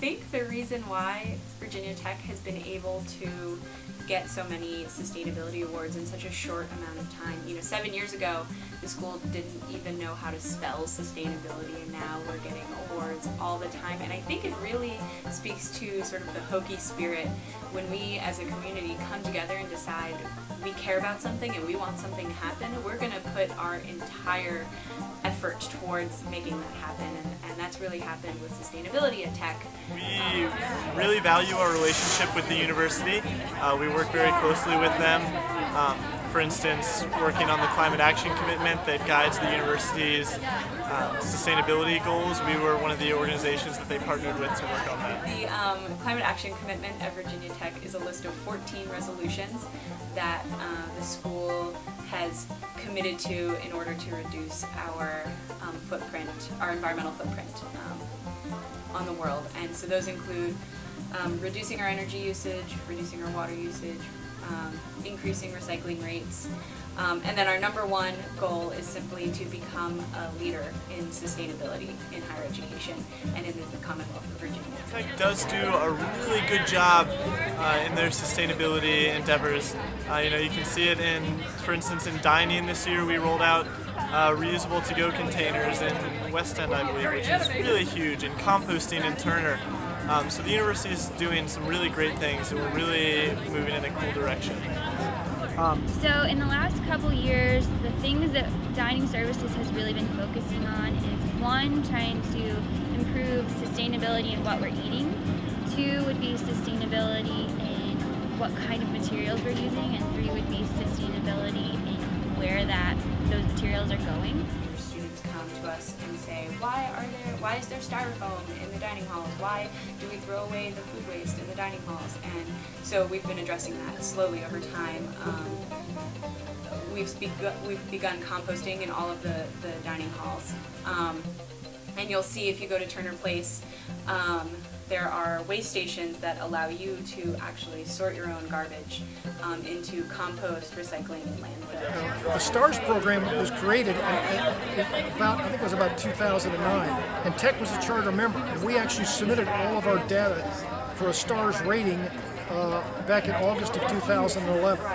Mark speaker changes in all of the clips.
Speaker 1: think the reason why Virginia Tech has been able to get so many sustainability awards in such a short amount of time. 7 years ago, the school didn't even know how to spell sustainability, and now we're getting awards all the time. And I think it really speaks to sort of the Hokie spirit when we as a community come together and decide we care about something and we want something to happen. We're going to put our entire effort towards making that happen, and that's really happened with sustainability at Tech.
Speaker 2: We really value our relationship with the university. We work very closely with them. For instance, working on the climate action commitment that guides the university's sustainability goals. We were one of the organizations that they partnered with to work on that.
Speaker 1: The climate action commitment at Virginia Tech is a list of 14 resolutions that the school has committed to in order to reduce our footprint, our environmental footprint on the world. And so those include reducing our energy usage, reducing our water usage, increasing recycling rates, and then our number one goal is simply to become a leader in sustainability in higher education and in the Commonwealth of Virginia.
Speaker 2: Tech does do a really good job in their sustainability endeavors. You can see it in, for instance, in dining this year. We rolled out reusable to-go containers in West End, I believe, which is really huge, and composting in Turner. So the university is doing some really great things, and we're really moving in a cool direction.
Speaker 3: So in the last couple years, the things that dining services has really been focusing on is one, trying to improve sustainability in what we're eating. Two would be sustainability in what kind of materials we're using, and three would be sustainability in where those materials are going.
Speaker 1: Students come to us and say, why is there styrofoam in the dining halls? Why do we throw away the food waste in the dining halls? And so we've been addressing that slowly over time. We've begun composting in all of the dining halls. And you'll see if you go to Turner Place, there are waste stations that allow you to actually sort your own garbage into compost, recycling, and landfill.
Speaker 4: The STARS program was created I think it was about 2009, and Tech was a charter member, and we actually submitted all of our data for a STARS rating back in August of 2011.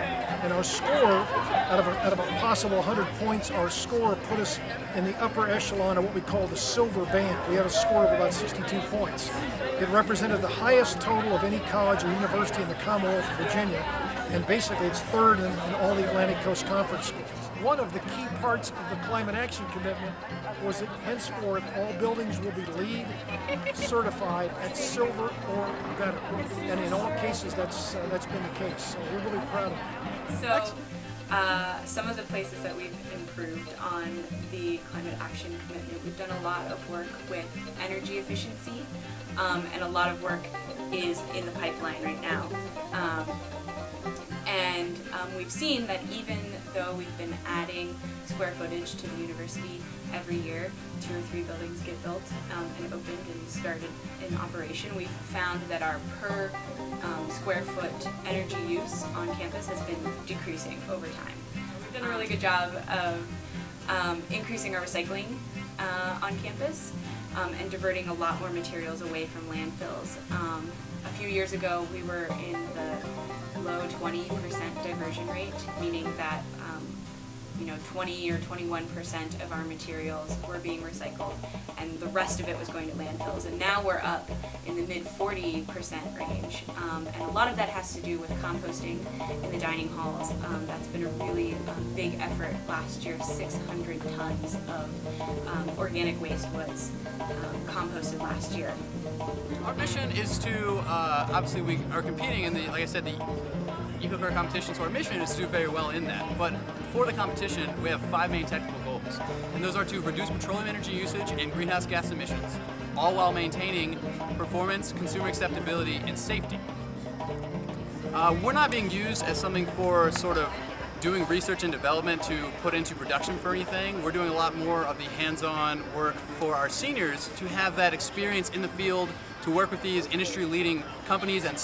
Speaker 4: And our score, out of a possible 100 points, our score put us in the upper echelon of what we call the silver band. We had a score of about 62 points. It represented the highest total of any college or university in the Commonwealth of Virginia, and basically it's third in all the Atlantic Coast Conference schools. One of the key parts of the climate action commitment was that henceforth all buildings will be LEED certified at silver or better, and in all cases that's been the case. So we're really proud of it.
Speaker 1: So some of the places that we've improved on the climate action commitment, we've done a lot of work with energy efficiency, and a lot of work is in the pipeline right now. And we've seen that even though we've been adding square footage to the university every year, 2 or 3 buildings get built and opened and started in operation, we've found that our per square foot energy use on campus has been decreasing over time. We've done a really good job of increasing our recycling on campus and diverting a lot more materials away from landfills. A few years ago, we were in the low 20% diversion rate, meaning that 20 or 21% of our materials were being recycled, and the rest of it was going to landfills. And now we're up in the mid 40% range, and a lot of that has to do with composting in the dining halls. That's been a really big effort. Last year, 600 tons of organic waste was composted last year.
Speaker 5: Our mission is to, obviously we are competing in like I said, the eco-career competition, so our mission is to do very well in that. But for the competition, we have 5 main technical goals, and those are to reduce petroleum energy usage and greenhouse gas emissions, all while maintaining performance, consumer acceptability, and safety. We're not being used as something for sort of doing research and development to put into production for anything. We're doing a lot more of the hands-on work for our seniors to have that experience in the field, to work with these industry-leading companies and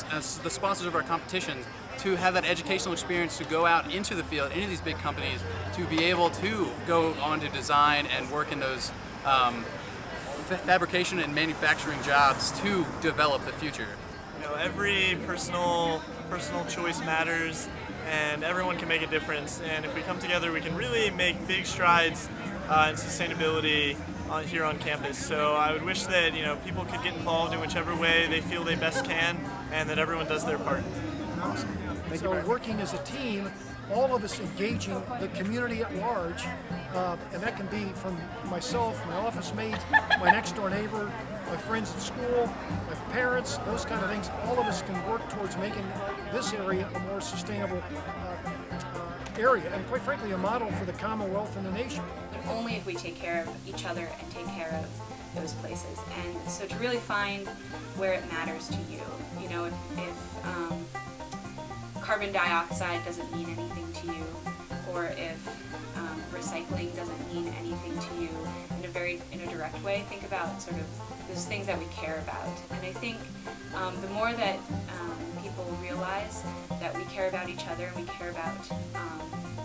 Speaker 5: the sponsors of our competitions, to have that educational experience to go out into the field, into these big companies, to be able to go on to design and work in those fabrication and manufacturing jobs to develop the future.
Speaker 2: You know, every personal choice matters, and everyone can make a difference. And if we come together, we can really make big strides in sustainability here on campus. So I would wish that people could get involved in whichever way they feel they best can, and that everyone does their part.
Speaker 4: Awesome. So working as a team, all of us engaging the community at large, and that can be from myself, my office mate, my next door neighbor, my friends at school, my parents, those kind of things. All of us can work towards making this area a more sustainable area, and quite frankly, a model for the Commonwealth and the nation.
Speaker 1: But only if we take care of each other and take care of those places. And so to really find where it matters to you, if carbon dioxide doesn't mean anything to you, or if recycling doesn't mean anything to you in a direct way, think about sort of those things that we care about. And I think the more that people realize that we care about each other and we care about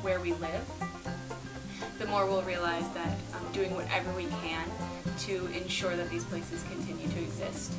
Speaker 1: where we live, the more we'll realize that doing whatever we can to ensure that these places continue to exist